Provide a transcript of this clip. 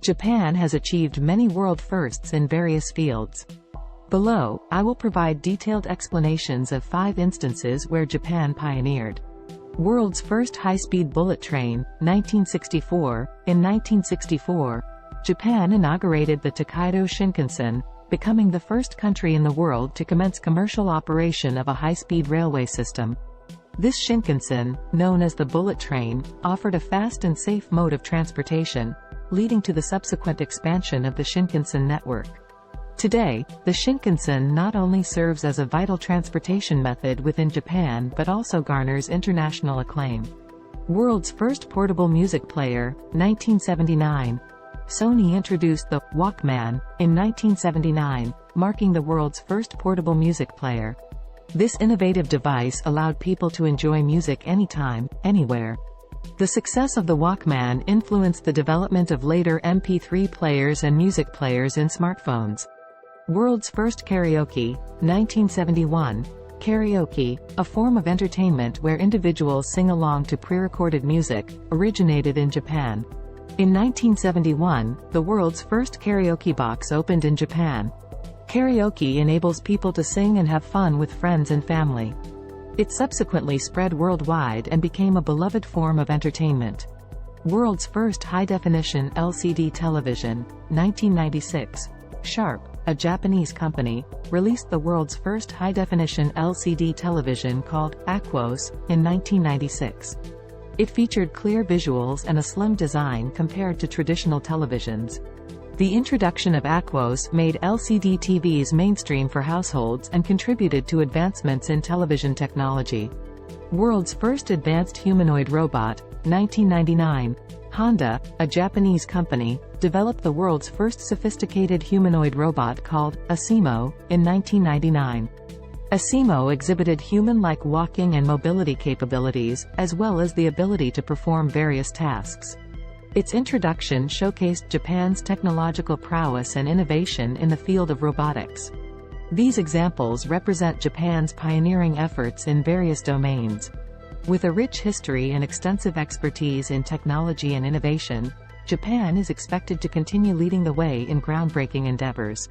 Japan has achieved many world firsts in various fields. Below, I will provide detailed explanations of 5 instances where Japan pioneered. World's first high-speed bullet train, 1964. In 1964, Japan inaugurated the Tokaido Shinkansen, becoming the first country in the world to commence commercial operation of a high-speed railway system. This Shinkansen, known as the bullet train, offered a fast and safe mode of transportation, leading to the subsequent expansion of the Shinkansen network. Today, the Shinkansen not only serves as a vital transportation method within Japan but also garners international acclaim. World's first portable music player, 1979. Sony introduced the Walkman in 1979, marking the world's first portable music player. This innovative device allowed people to enjoy music anytime, anywhere. The success of the Walkman influenced the development of later MP3 players and music players in smartphones. World's first karaoke, 1971. Karaoke, a form of entertainment where individuals sing along to pre-recorded music, originated in Japan. In 1971, the world's first karaoke box opened in Japan. Karaoke enables people to sing and have fun with friends and family. It subsequently spread worldwide and became a beloved form of entertainment. World's first high-definition LCD television, 1996. Sharp, a Japanese company, released the world's first high-definition LCD television called Aquos in 1996. It featured clear visuals and a slim design compared to traditional televisions. The introduction of Aquos made LCD TVs mainstream for households and contributed to advancements in television technology. World's first advanced humanoid robot, 1999. Honda, a Japanese company, developed the world's first sophisticated humanoid robot called Asimo in 1999. Asimo exhibited human-like walking and mobility capabilities, as well as the ability to perform various tasks. Its introduction showcased Japan's technological prowess and innovation in the field of robotics. These examples represent Japan's pioneering efforts in various domains. With a rich history and extensive expertise in technology and innovation, Japan is expected to continue leading the way in groundbreaking endeavors.